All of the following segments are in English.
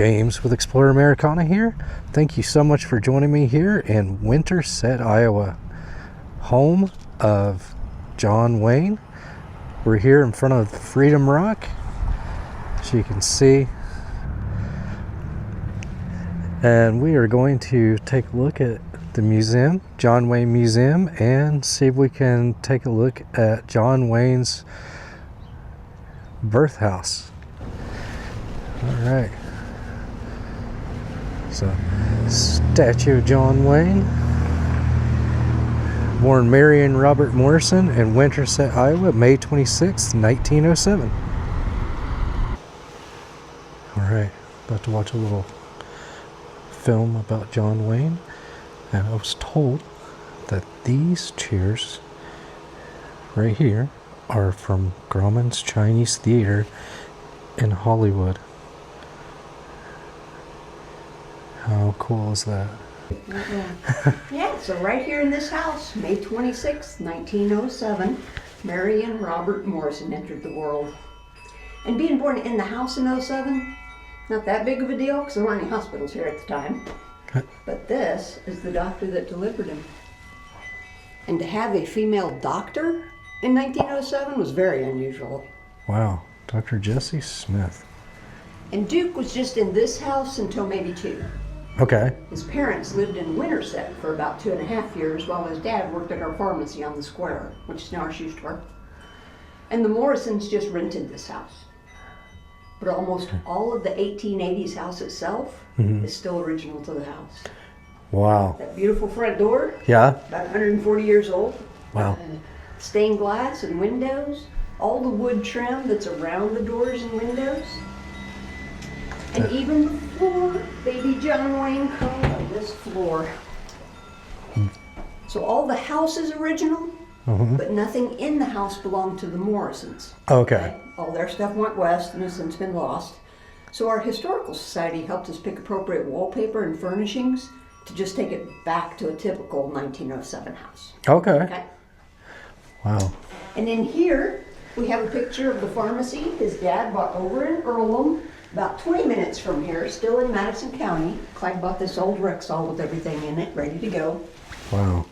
James with Explorer Americana here. Thank you so much for joining me here in Winterset, Iowa, home of John Wayne. We're here in front of Freedom Rock, as you can see. And we are going to take a look at the museum, John Wayne Museum, and see if we can take a look at John Wayne's birth house. All right. So, statue of John Wayne, born Marion Robert Morrison in Winterset, Iowa, May 26, 1907. All right, about to watch a little film about John Wayne, and I was told that these chairs right here are from Grauman's Chinese Theater in Hollywood. How cool is that? Yeah, so right here in this house, May 26, 1907, Mary and Robert Morrison entered the world. And being born in the house in 07, not that big of a deal because there weren't any hospitals here at the time. But this is the doctor that delivered him. And to have a female doctor in 1907 was very unusual. Wow, Dr. Jessie Smith. And Duke was just in this house until maybe 2. Okay. His parents lived in Winterset for about 2.5 years while his dad worked at our pharmacy on the square, which is now our shoe store. And the Morrisons just rented this house. But almost all of the 1880s house itself is still original to the house. Wow. That beautiful front door, Yeah. about 140 years old. Wow. Stained glass and windows, all the wood trim that's around the doors and windows. And even the floor, baby John Wayne crawled on this floor. So all the house is original, but nothing in the house belonged to the Morrisons. Okay. All their stuff went west and has since been lost. So our historical society helped us pick appropriate wallpaper and furnishings to just take it back to a typical 1907 house. Okay. Wow. And in here, we have a picture of the pharmacy his dad bought over in Earlham, about 20 minutes from here, still in Madison County. Clyde bought this old Rexall with everything in it, ready to go. Wow.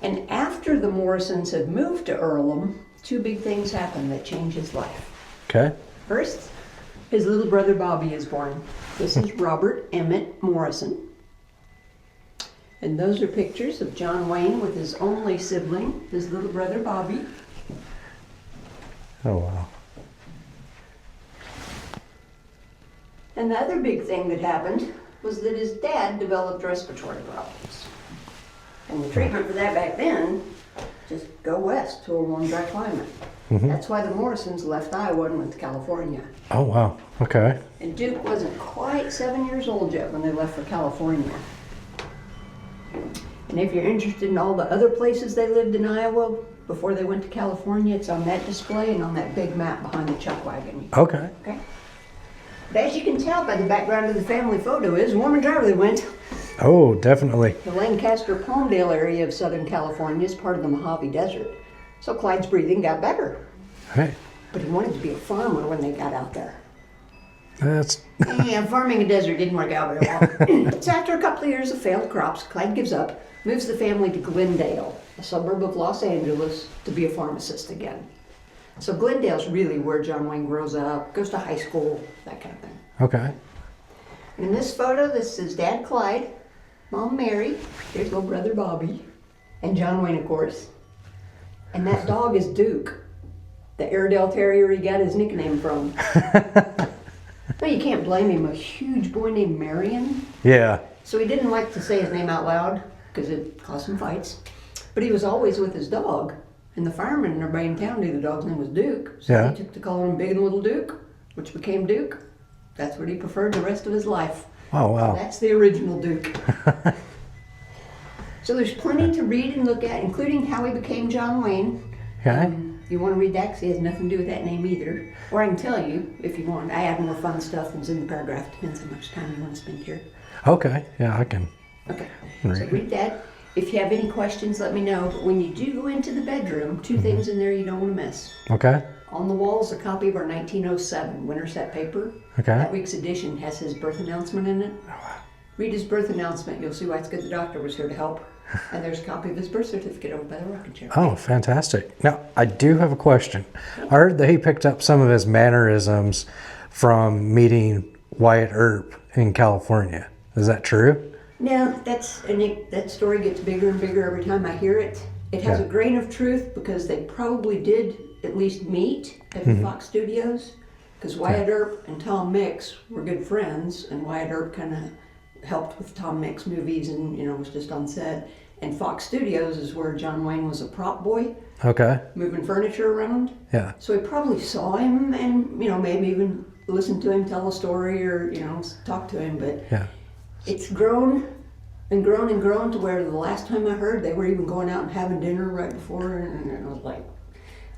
And after the Morrisons had moved to Earlham, 2 big things happened that changed his life. Okay. First, his little brother Bobby is born. This is Robert Emmett Morrison. And those are pictures of John Wayne with his only sibling, his little brother Bobby. Oh, wow. And the other big thing that happened was that his dad developed respiratory problems. And the treatment for that back then, just go west to a warm, dry climate. That's why the Morrisons left Iowa and went to California. Oh, wow. Okay. And Duke wasn't quite 7 years old yet when they left for California. And if you're interested in all the other places they lived in Iowa before they went to California, it's on that display and on that big map behind the chuck wagon. Okay. Okay. But as you can tell by the background of the family photo is warm and dry where they went. Oh, definitely. The Lancaster-Palmdale area of Southern California is part of the Mojave Desert. So Clyde's breathing got better. Hey, But he wanted to be a farmer when they got out there. that's Yeah, farming a desert didn't work out very well. So after a couple of years of failed crops, Clyde gives up, moves the family to Glendale, a suburb of Los Angeles, to be a pharmacist again. So Glendale's really where John Wayne grows up, goes to high school, that kind of thing. okay. In this photo, this is Dad Clyde, Mom Mary, there's little brother Bobby, and John Wayne, of course. And that dog is Duke, the Airedale Terrier he got his nickname from. Well, you can't blame him, a huge boy named Marion. Yeah. So he didn't like to say his name out loud because it caused him fights. But he was always with his dog. And the firemen and everybody in town knew the dog's name was Duke. So Yeah. they took to calling him Big and Little Duke, which became Duke. That's what he preferred the rest of his life. Oh, wow. That's the original Duke. So there's plenty to read and look at, including how he became John Wayne. Okay. You want to read that because he has nothing to do with that name either. Or I can tell you if you want. I add more fun stuff than's in the paragraph. Depends how much time you want to spend here. Okay. Yeah, I can. Okay. Read So it. read that. If you have any questions, let me know. But when you do go into the bedroom, 2 things in there you don't want to miss. Okay. on the wall is a copy of our 1907 Winterset paper. Okay. That week's edition has his birth announcement in it. Read his birth announcement. You'll see why it's good the doctor was here to help. And there's a copy of his birth certificate over by the rocking chair. Oh, fantastic. Now, I do have a question. I heard that he picked up some of his mannerisms from meeting Wyatt Earp in California. Is that true? No, that story gets bigger and bigger every time I hear it. It has a grain of truth because they probably did at least meet at the Fox Studios, because Wyatt Earp and Tom Mix were good friends, and Wyatt Earp kind of helped with Tom Mix movies and, was just on set. And Fox Studios is where John Wayne was a prop boy. Okay. Moving furniture around. Yeah. So he probably saw him and, maybe even listened to him tell a story or, talk to him. But yeah. It's grown and grown and grown to where the last time I heard they were even going out and having dinner right before. And I was like,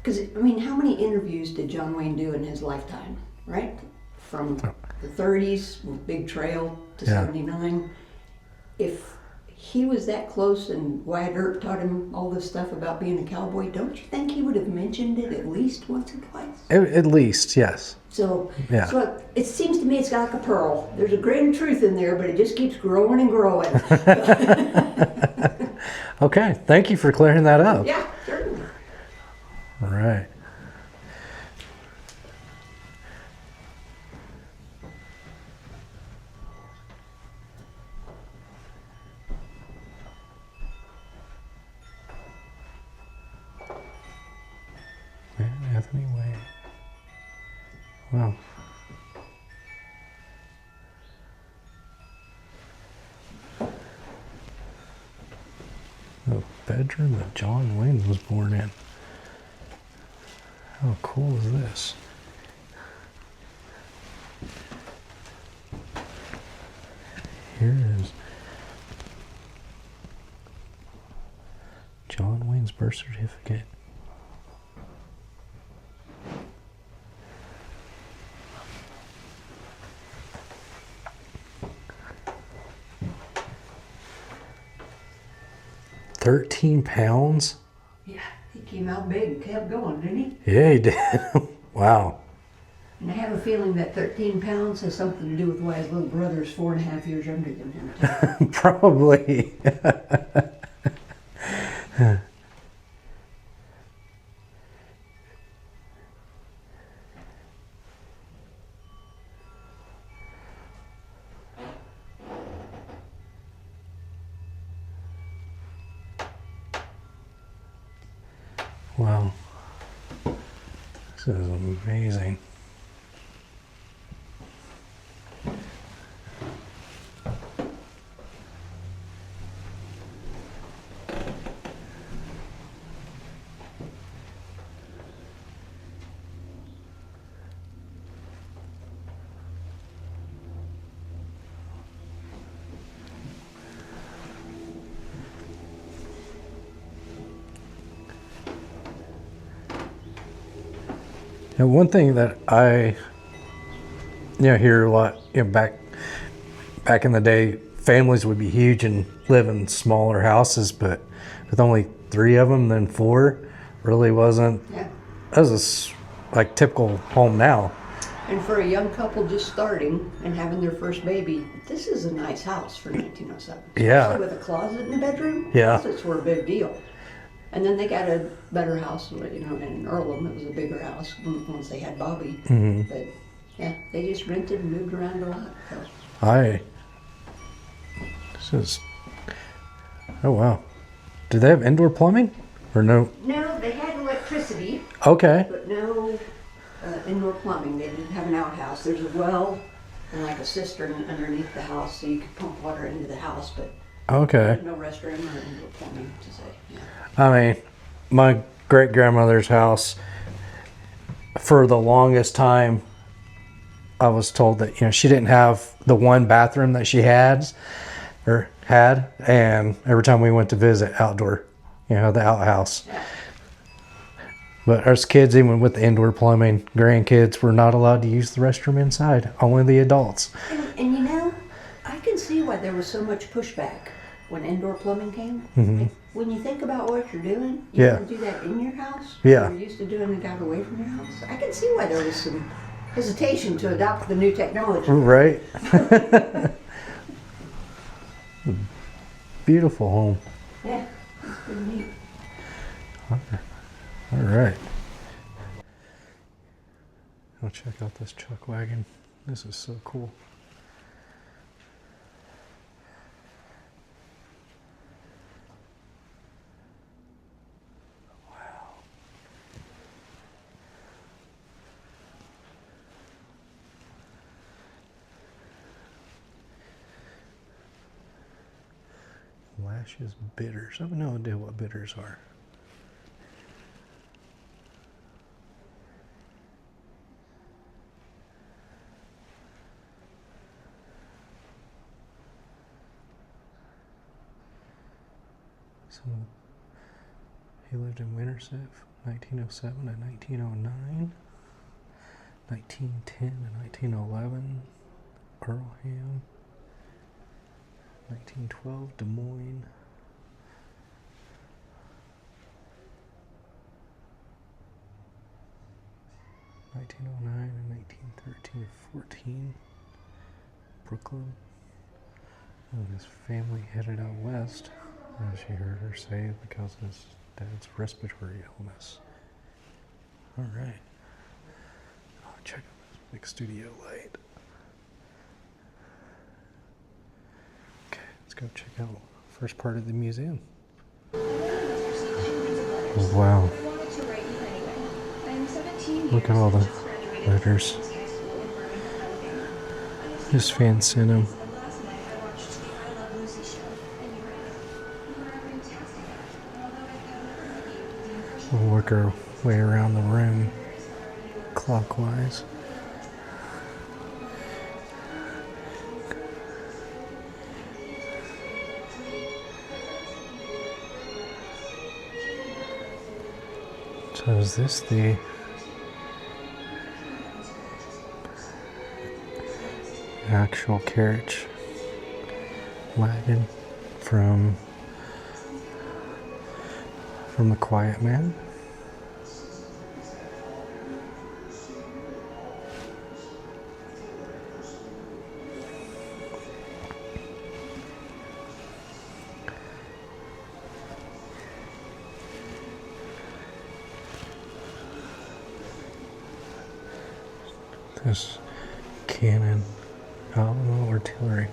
because, how many interviews did John Wayne do in his lifetime, right? From the 30s with Big Trail to 79. If he was that close and Wyatt Earp taught him all this stuff about being a cowboy, don't you think he would have mentioned it at least once or twice? At least, yes. So it seems to me it's got like a pearl. There's a grain of truth in there, but it just keeps growing and growing. Okay, thank you for clearing that up. Yeah, certainly. All right. Anthony Wayne. Wow. The bedroom that John Wayne was born in. How cool is this? Here is John Wayne's birth certificate. £13? Yeah, he came out big and kept going, didn't he? Yeah, he did. Wow. And I have a feeling that 13 pounds has something to do with why his little brother is 4.5 years younger than him, too. Probably. Wow. This is amazing. Now, one thing that I hear a lot, back in the day, families would be huge and live in smaller houses, but with only 3 of them, then 4 really wasn't as like typical home now. And for a young couple just starting and having their first baby, this is a nice house for 1907. Yeah. Especially with a closet in the bedroom. Yeah. Closets were a big deal. And then they got a better house, in Earlham. It was a bigger house once they had Bobby. Mm-hmm. But yeah, they just rented and moved around a lot. So. Oh wow. Do they have indoor plumbing or no? No, they had electricity. Okay. But no indoor plumbing. They didn't have an outhouse. There's a well and like a cistern underneath the house so you could pump water into the house, but okay. No restroom or indoor plumbing to say. Yeah. My great-grandmother's house, for the longest time, I was told that, she didn't have the one bathroom that she had, and every time we went to visit, outdoor, the outhouse. Yeah. But us kids, even with the indoor plumbing, grandkids were not allowed to use the restroom inside, only the adults. And I can see why there was so much pushback when indoor plumbing came. Mhm. Like, when you think about what you're doing, you Yeah. want to do that in your house. Yeah. You're used to doing it out away from your house. I can see why there was some hesitation to adopt the new technology. Right. Beautiful home. Yeah, it's pretty neat. All right. I'll check out this chuck wagon. This is so cool. Wow. Lashes bitters. I have no idea what bitters are. He lived in Winterset from 1907 to 1909, 1910 to 1911, Earlham, 1912, Des Moines, 1909 and 1913 to 14, Brooklyn. And his family headed out west, as she heard her say, because of his dad's respiratory illness. All right. Oh, check out this big studio light. Okay, let's go check out the first part of the museum. Oh, wow. Look at all the letters his fans sent him. We'll work our way around the room clockwise. So is this the actual carriage wagon from The Quiet Man? This cannon, Alamo artillery.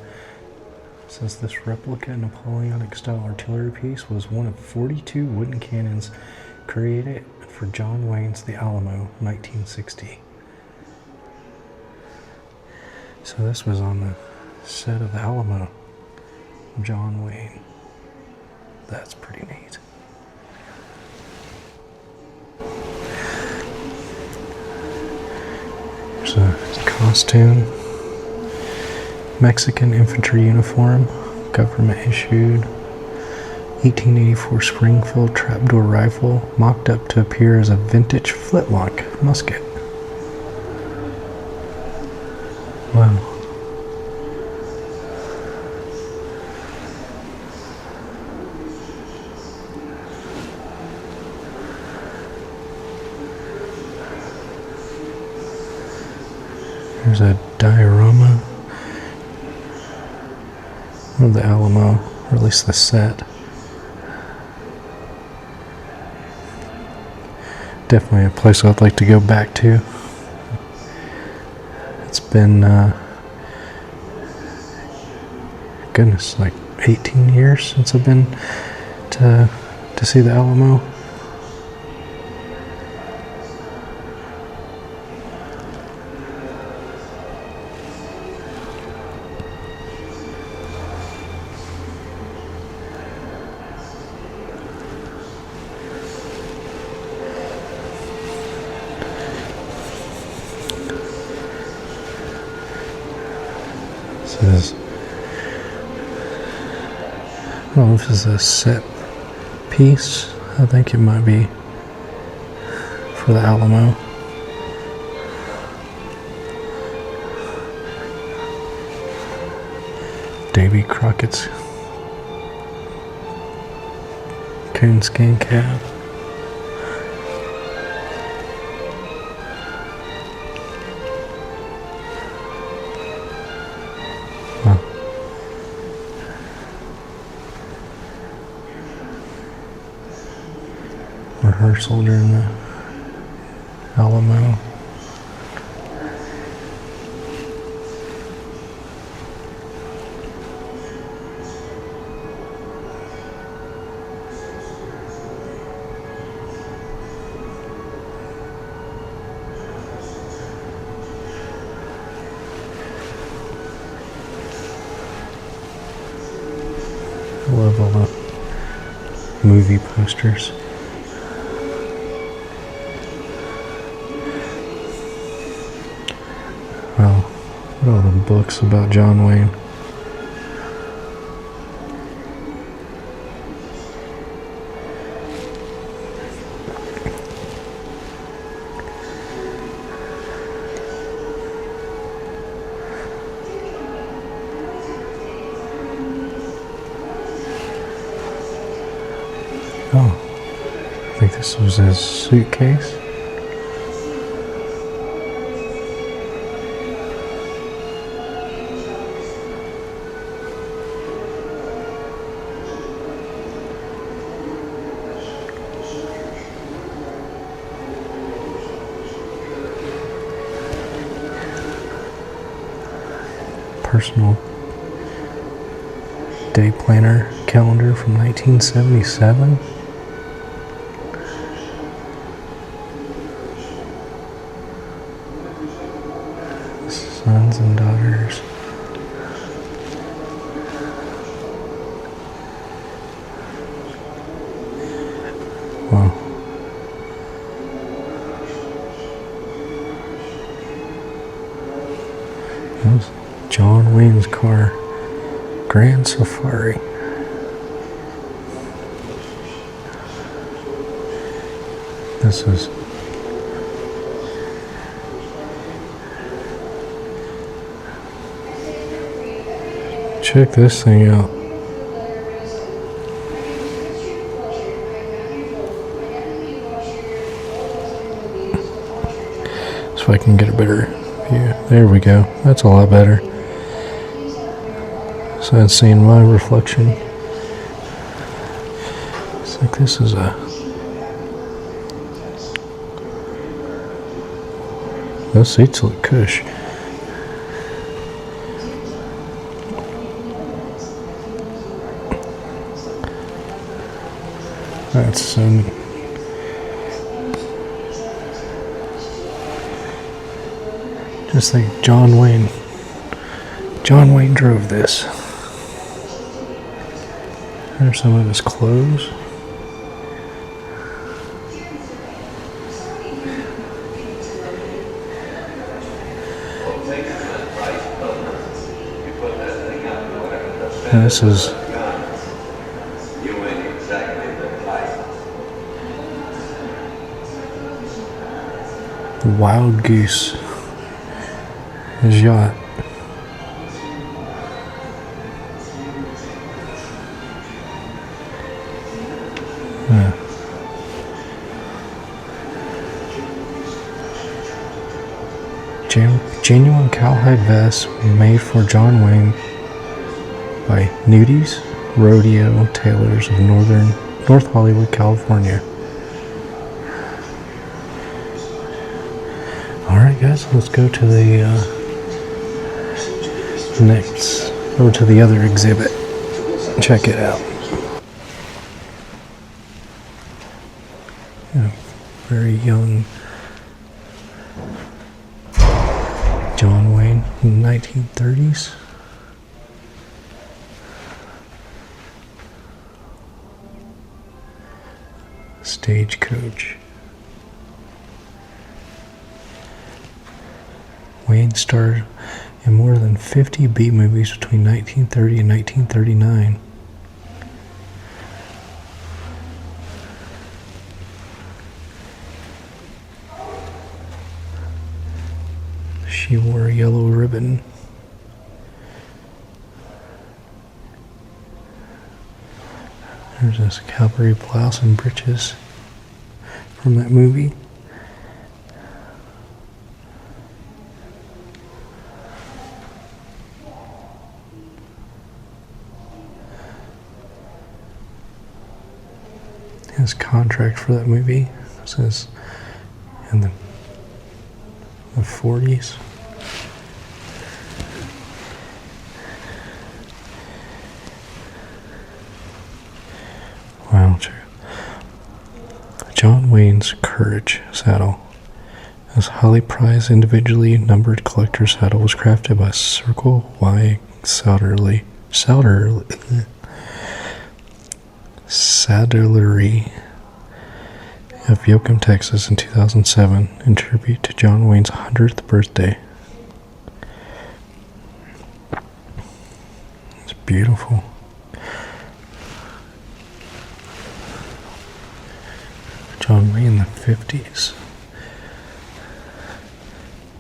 Says this replica Napoleonic style artillery piece was one of 42 wooden cannons created for John Wayne's The Alamo, 1960. So this was on the set of The Alamo, John Wayne. That's pretty neat. There's a costume. Mexican infantry uniform, government issued. 1884 Springfield trapdoor rifle, mocked up to appear as a vintage flintlock musket. Wow. There's a diorama of the Alamo, or at least the set. Definitely a place I'd like to go back to. It's been, goodness, like 18 years since I've been to see the Alamo. Says, I don't know if this is a set piece. I think it might be for the Alamo. Davy Crockett's coonskin cap. Wow. Rehearsal during the Alamo. I love all the movie posters. Well, what are all the books about John Wayne? Oh, I think this was his suitcase. Personal day planner calendar from 1977. Sons and daughters. Wow. That was John Wayne's car. Grand Safari. This is check this thing out. So I can get a better view. There we go. That's a lot better. So that's seeing my reflection. It's like this is those seats look cush. That's so neat. Just think John Wayne drove this. There's some of his clothes. And this is the Wild Goose, his yacht. Genuine cowhide vest made for John Wayne by Nudies Rodeo Tailors of North Hollywood, California. Alright guys, let's go to the to the other exhibit. Check it out. Yeah, very young John Wayne in the 1930s. Stagecoach. Wayne starred in more than 50 B movies between 1930 and 1939. She wore a yellow ribbon. There's this cavalry blouse and breeches from that movie. His contract for that movie says in the 40s. Wow, true. John Wayne's Courage saddle. This highly prized, individually numbered collector's saddle was crafted by Circle Y Saddlery of Yoakum, Texas in 2007 in tribute to John Wayne's 100th birthday. It's beautiful. John Wayne in the 50s.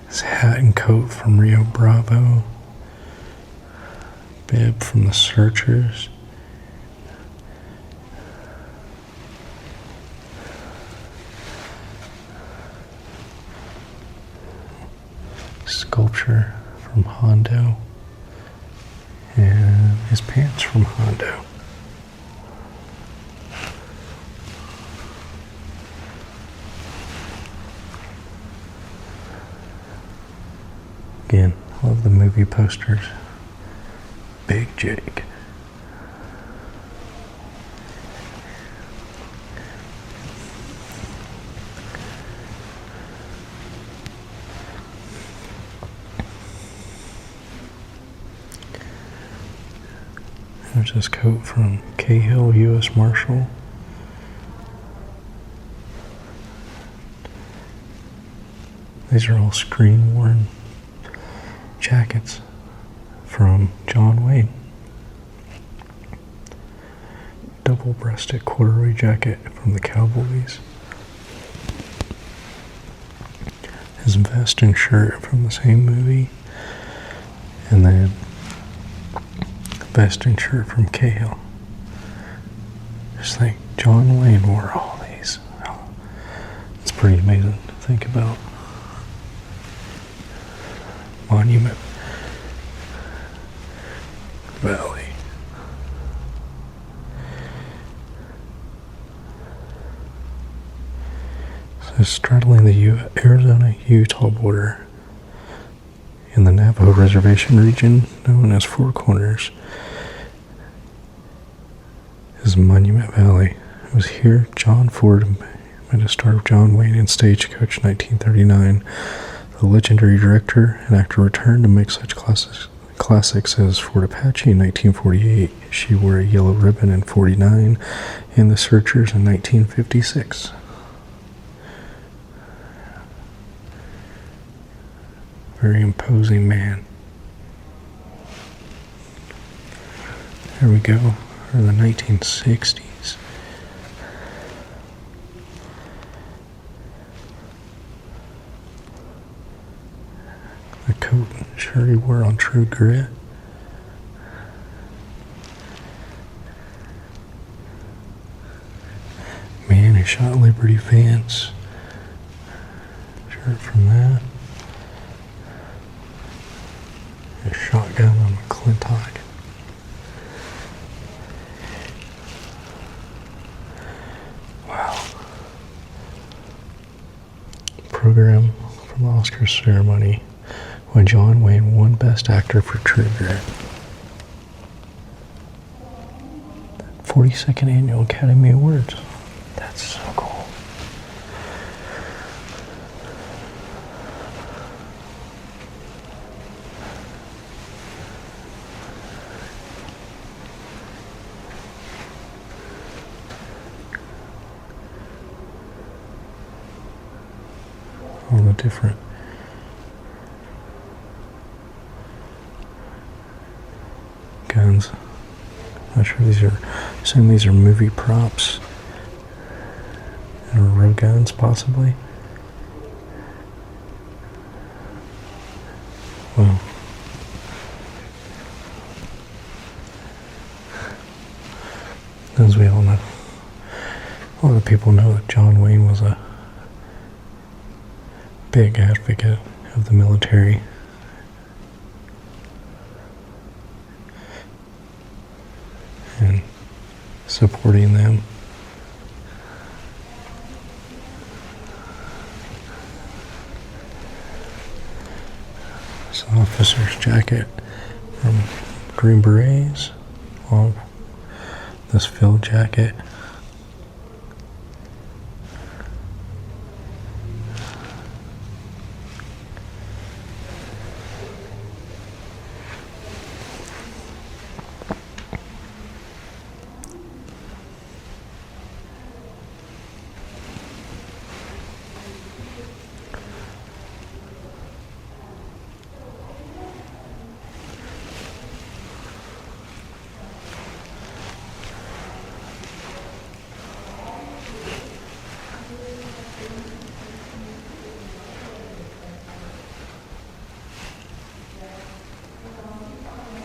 His hat and coat from Rio Bravo. Bib from the Searchers. Sculpture from Hondo. And his pants from Hondo. Again, love the movie posters. Big Jake. There's this coat from Cahill, U.S. Marshal. These are all screen-worn jackets from John Wayne. Double-breasted corduroy jacket from the Cowboys. His vest and shirt from the same movie. And then vest and shirt from Cahill. Just like John Wayne wore all these. It's pretty amazing to think about. Monument Valley. So straddling the Arizona-Utah border in the Navajo Reservation region known as Four Corners is Monument Valley. It was here John Ford met a star of John Wayne in Stagecoach 1939. The legendary director and actor returned to make such classics as Fort Apache in 1948, She Wore a Yellow Ribbon in 1949, and The Searchers in 1956. Very imposing man. There we go, for the 1960s. The coat and shirt he wore on True Grit. Man who shot Liberty Vance. Shirt from that. A shotgun on McClintock. Wow. Program from the Oscar ceremony when John Wayne won Best Actor for True Grit. 42nd Annual Academy Awards. That's so cool. All the different guns. Not sure these are, assuming these are movie props. Or real guns, possibly. Well, As we all know, a lot of people know that John Wayne was a big advocate of the military. And supporting them. This officer's jacket from Green Berets, along this field jacket.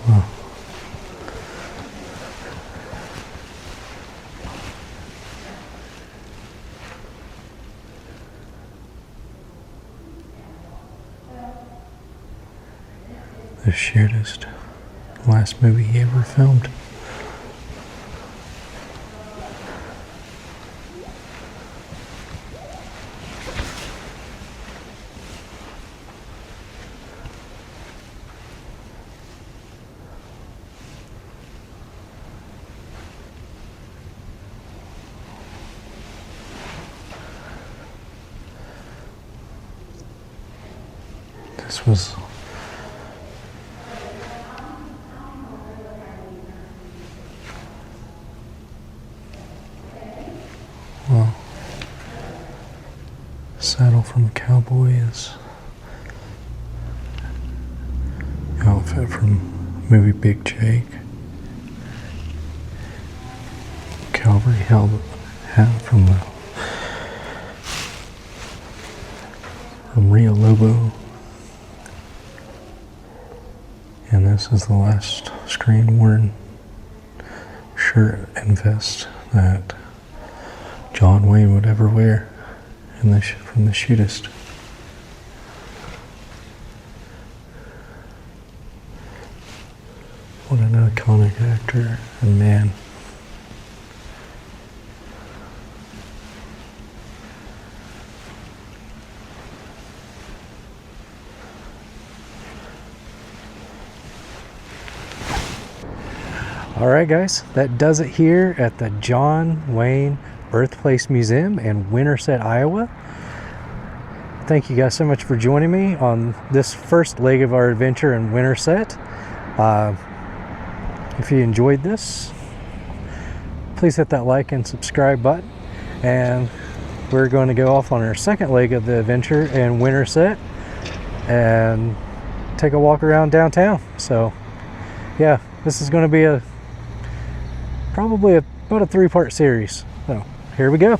Wow. The shortest last movie he ever filmed. This was well, saddle from a cowboy is outfit from movie Big Jake. Cavalry hat from Rio Lobo. And this is the last screen worn shirt and vest that John Wayne would ever wear from the shootist. What an iconic actor and man. Alright guys, that does it here at the John Wayne Birthplace Museum in Winterset, Iowa. Thank you guys so much for joining me on this first leg of our adventure in Winterset. If you enjoyed this, please hit that like and subscribe button. And we're going to go off on our second leg of the adventure in Winterset and take a walk around downtown. So yeah, this is going to be probably about a 3-part series. So here we go.